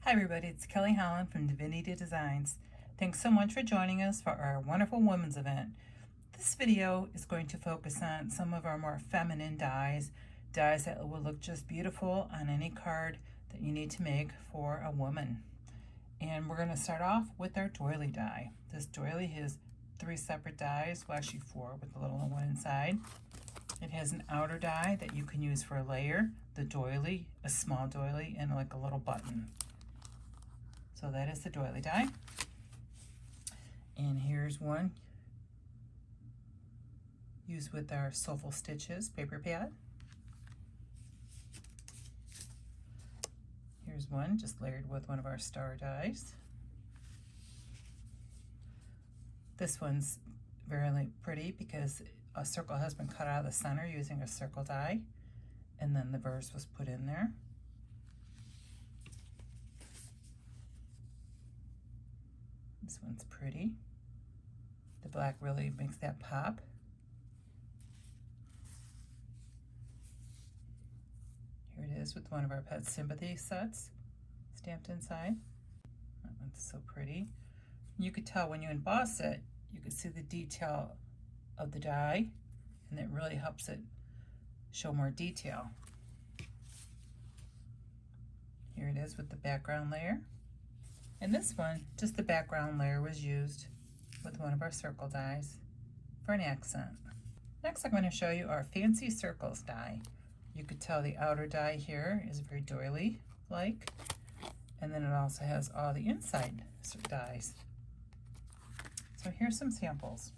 Hi everybody, it's Kelly Holland from Divinity Designs. Thanks so much for joining us for our wonderful women's event. This video is going to focus on some of our more feminine dies that will look just beautiful on any card that you need to make for a woman. And we're going to start off with our doily die. This doily has 3 separate dies, well actually 4 with the little one inside. It has an outer die that you can use for a layer, the doily, a small doily, and like a little button. So that is the doily die. And here's one used with our Soulful Stitches paper pad. Here's one just layered with one of our star dies. This one's very pretty because a circle has been cut out of the center using a circle die, and then the verse was put in there. This one's pretty. The black really makes that pop. Here it is with one of our Pet Sympathy sets stamped inside. That one's so pretty. You could tell when you emboss it, you could see the detail of the die, and it really helps it show more detail. Here it is with the background layer. And this one, just the background layer was used with one of our circle dies for an accent. Next I'm going to show you our Fancy Circles die. You could tell the outer die here is very doily-like, and then it also has all the inside dies. So here's some samples.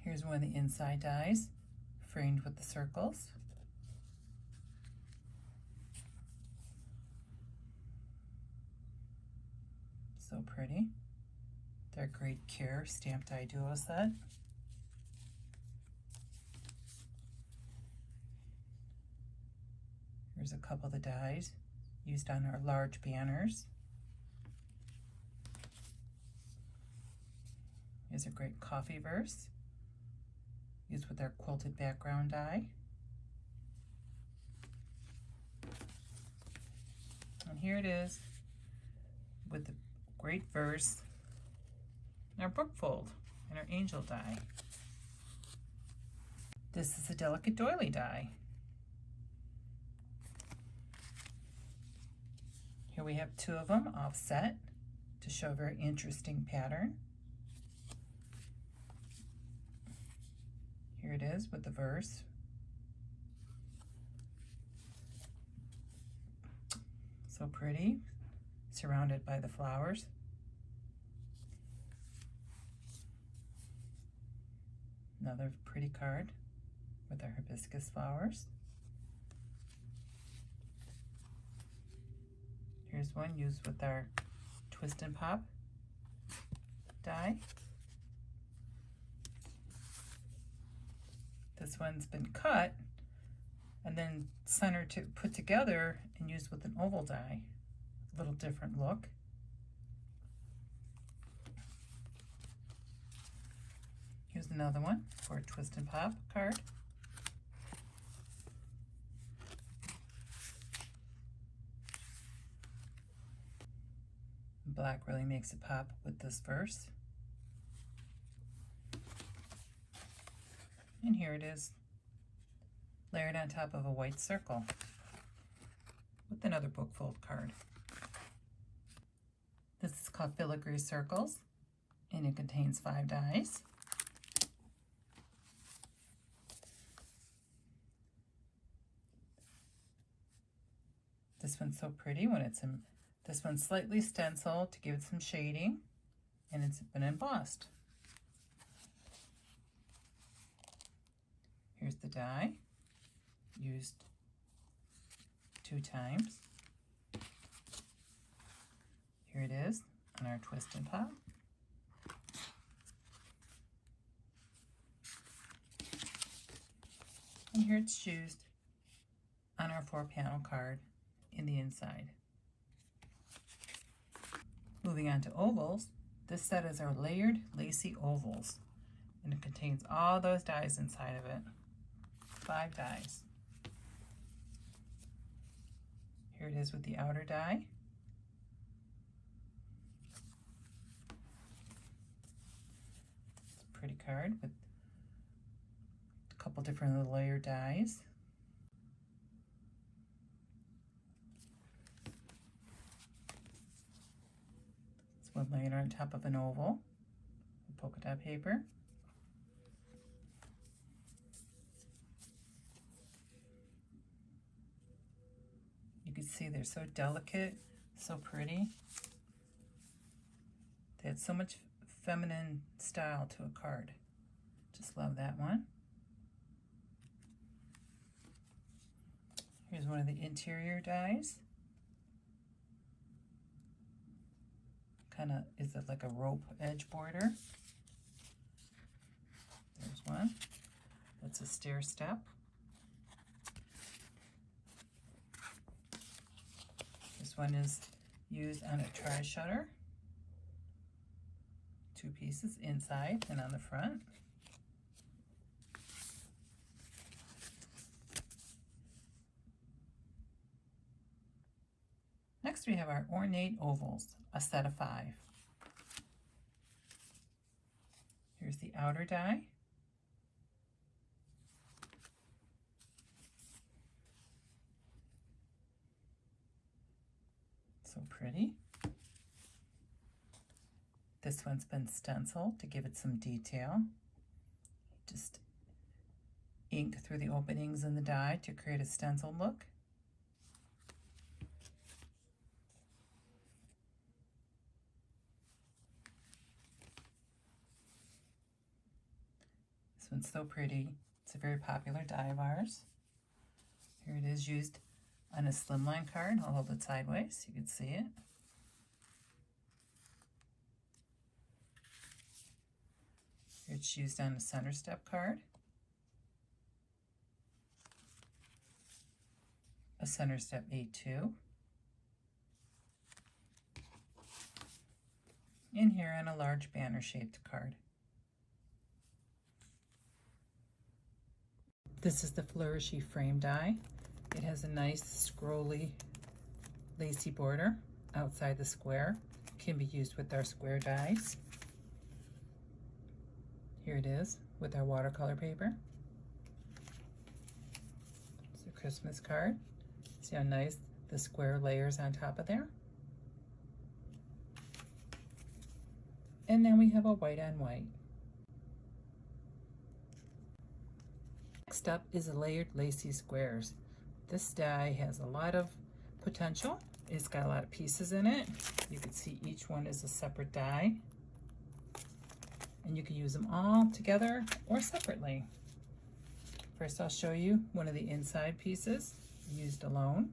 Here's one of the inside dies, framed with the circles. So pretty. They're Great Care stamped die duo set. Here's a couple of the dies used on our large banners. Here's a great coffee verse used with our quilted background die. And here it is with the great verse and our bookfold and our angel die. This is a delicate doily die. Here we have 2 of them offset to show a very interesting pattern. Here it is with the verse. So pretty, surrounded by the flowers. Another pretty card with our hibiscus flowers. Here's one used with our Twist and Pop die. This one's been cut and then centered to put together and used with an oval die. A little different look. Here's another one for a Twist and Pop card. Black really makes it pop with this verse. And here it is, layered on top of a white circle with another bookfold card. This is called Filigree Circles, and it contains 5 dies. This one's so pretty when it's in, this one's slightly stenciled to give it some shading, and it's been embossed. Here's the die, used 2 times. Here it is on our Twist and Pop. And here it's used on our 4-panel card in the inside. Moving on to ovals, this set is our layered lacy ovals, and it contains all those dies inside of it. 5 dies. Here it is with the outer die. It's a pretty card with a couple different little layer dies. It's one layer on top of an oval with polka dot paper. You can see they're so delicate, so pretty. They had so much feminine style to a card. Just love that one. Here's one of the interior dies. Kind of, is it like a rope edge border? There's one. That's a stair step. This one is used on a tri-shutter. 2 pieces inside and on the front. Next we have our ornate ovals, a set of 5. Here's the outer die. So pretty. This one's been stenciled to give it some detail. Just ink through the openings in the die to create a stencil look. This one's so pretty. It's a very popular die of ours. Here it is used on a slimline card. I'll hold it sideways so you can see it. Here it's used on a center step card, a center step A2, and here on a large banner shaped card. This is the Flourishy frame die. It has a nice scrolly lacy border outside the square. Can be used with our square dies. Here it is with our watercolor paper. It's a Christmas card. See how nice the square layers on top of there. And then we have a white on white. Next up is a layered lacy squares. This die has a lot of potential. It's got a lot of pieces in it. You can see each one is a separate die. And you can use them all together or separately. First I'll show you one of the inside pieces used alone.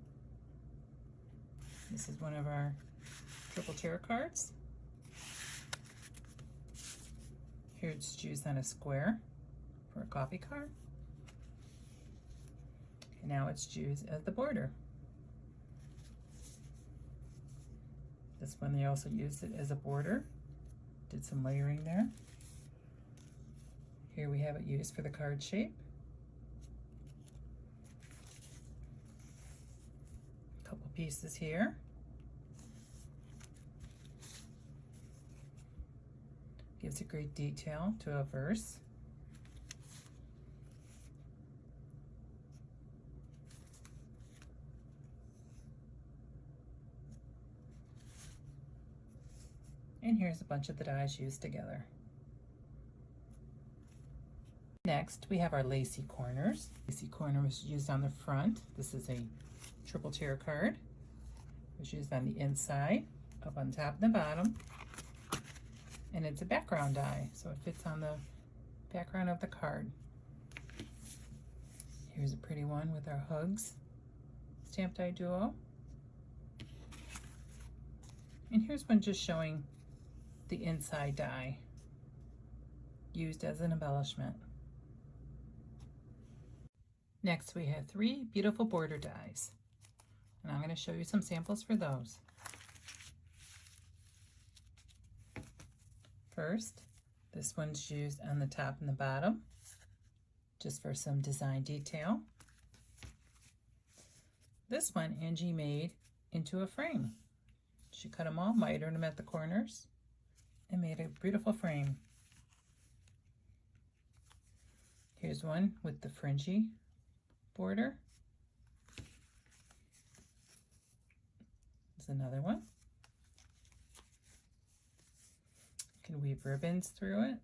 This is one of our triple tarot cards. Here it's used on a square for a coffee card. And now it's used as the border. This one they also used it as a border. Did some layering there. Here we have it used for the card shape. A couple pieces here. Gives a great detail to a verse. And here's a bunch of the dies used together. Next, we have our lacy corners. Lacy corner was used on the front. This is a triple tarot card. It was used on the inside, up on top and the bottom. And it's a background die, so it fits on the background of the card. Here's a pretty one with our hugs stamped die duo. And here's one just showing the inside die used as an embellishment. Next we have 3 beautiful border dies, and I'm going to show you some samples for those. First, this one's used on the top and the bottom just for some design detail. This one Angie made into a frame. She cut them all, mitered them at the corners, and made a beautiful frame. Here's one with the fringy border. There's another one. You can weave ribbons through it.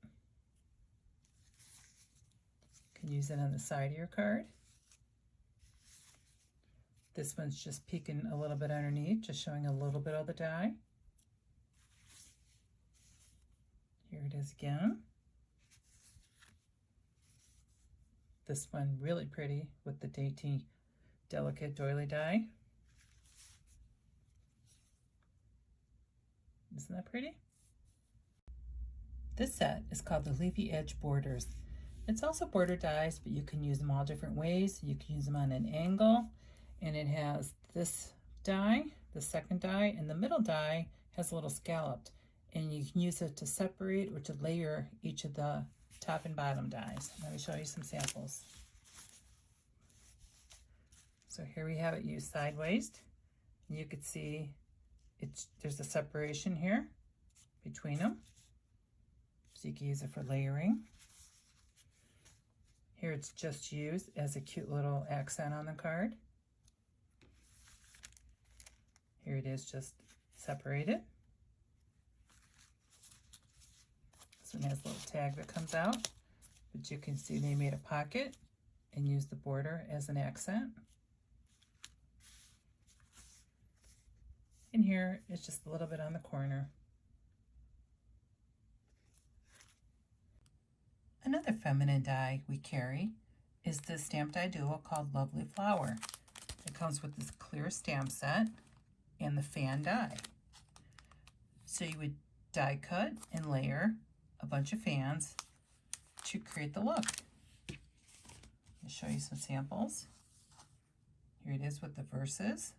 You can use it on the side of your card. This one's just peeking a little bit underneath, just showing a little bit of the die. Here it is again. This one really pretty with the dainty, delicate Doily Die. Isn't that pretty? This set is called the Leafy Edge Borders. It's also border dies, but you can use them all different ways. You can use them on an angle, and it has this die, the second die, and the middle die has a little scalloped, and you can use it to separate or to layer each of the top and bottom dies. Let me show you some samples. So here we have it used sideways, and you can see there's a separation here between them, so you can use it for layering. Here it's just used as a cute little accent on the card. Here it is just separated. This one has a little tag that comes out, but you can see they made a pocket and used the border as an accent. And here it's just a little bit on the corner. Another feminine die we carry is this stamp die duo called Lovely Flower. It comes with this clear stamp set and the fan die. So you would die cut and layer a bunch of fans to create the look. I'll show you some samples. Here it is with the verses.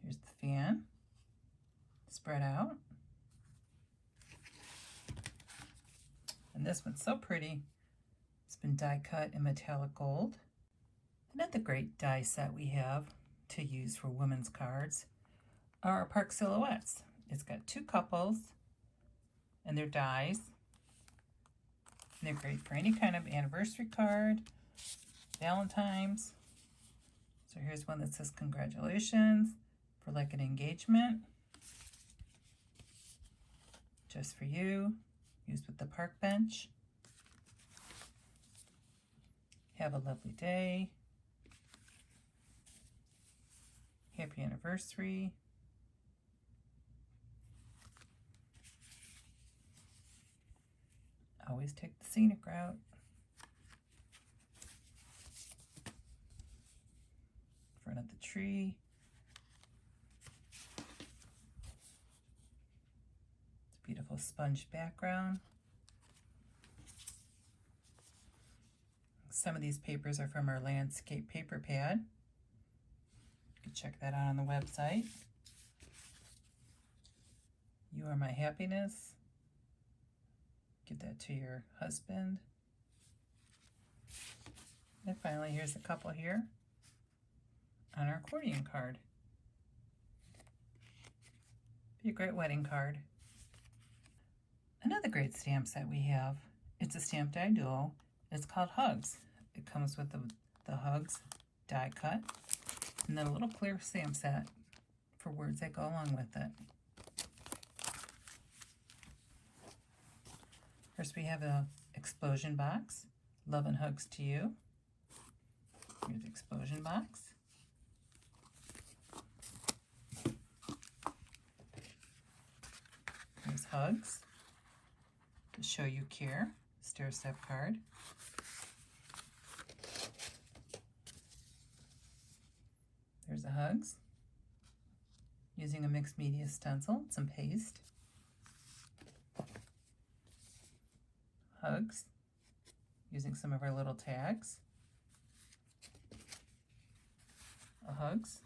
Here's the fan spread out. And this one's so pretty. It's been die cut in metallic gold. Another great die set we have to use for women's cards are our Park Silhouettes. It's got two couples and they're dies. And they're great for any kind of anniversary card, Valentine's. So here's one that says congratulations for like an engagement. Just for you, used with the park bench. Have a lovely day. Happy anniversary. Always take the scenic route. Front of the tree. It's a beautiful sponge background. Some of these papers are from our landscape paper pad. You can check that out on the website. You Are My Happiness. Give that to your husband. And finally, here's a couple here on our accordion card. Be a great wedding card. Another great stamp set we have, it's a stamp die duo. It's called Hugs. It comes with the Hugs die cut and then a little clear stamp set for words that go along with it. First we have a explosion box. Love and hugs to you. Here's the explosion box. Here's hugs to show you care. Stair step card. There's the hugs. Using a mixed media stencil, some paste. Hugs. Using some of our little tags. A hugs.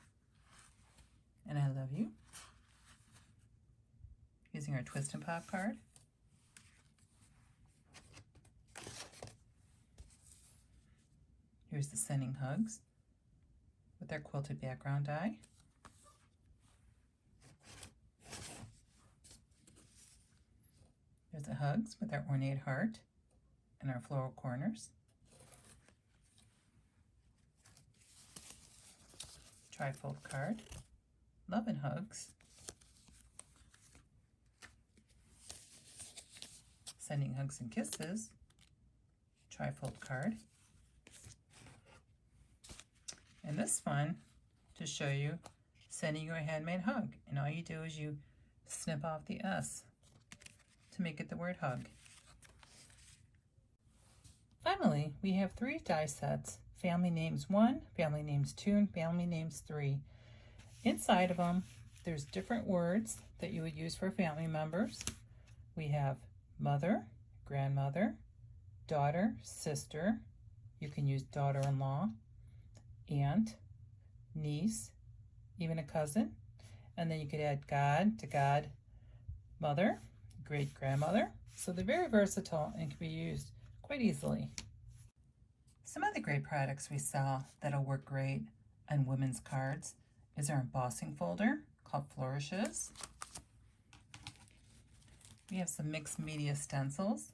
And I love you. Using our twist and pop card. Here's the Sending Hugs with our quilted background die. There's the Hugs with our ornate heart and our floral corners. Trifold card, Love and Hugs. Sending Hugs and Kisses, trifold card. And this one to show you sending you a handmade hug. And all you do is you snip off the S to make it the word hug. Finally, we have 3 die sets, Family Names 1, Family Names 2, and Family Names 3. Inside of them, there's different words that you would use for family members. We have mother, grandmother, daughter, sister. You can use daughter-in-law, aunt, niece, even a cousin. And then you could add God to godmother, great-grandmother. So they're very versatile and can be used quite easily. Some other great products we sell that'll work great on women's cards is our embossing folder called Flourishes. We have some mixed media stencils.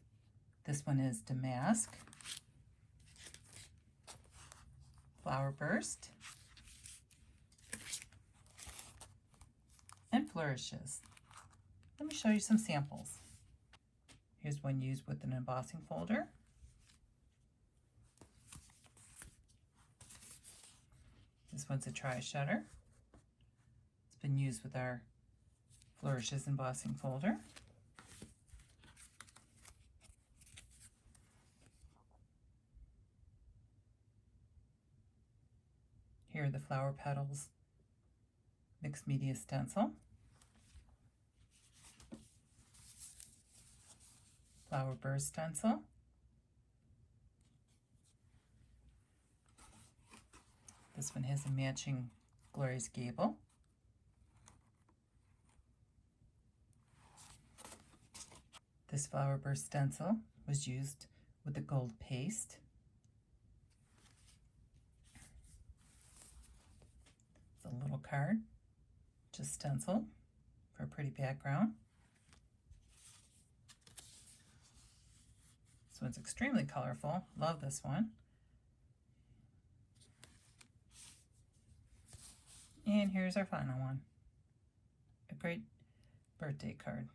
This one is Damask, Flower Burst, and Flourishes. Let me show you some samples. Here's one used with an embossing folder. This one's a tri-shutter. It's been used with our Flourishes embossing folder. Here are the Flower Petals mixed media stencil, Flower Burst stencil, this one has a matching Gloria's Gable, this Flower Burst stencil was used with the gold paste. It's a little card, just stenciled for a pretty background. This one's extremely colorful. Love this one. And here's our final one. A great birthday card.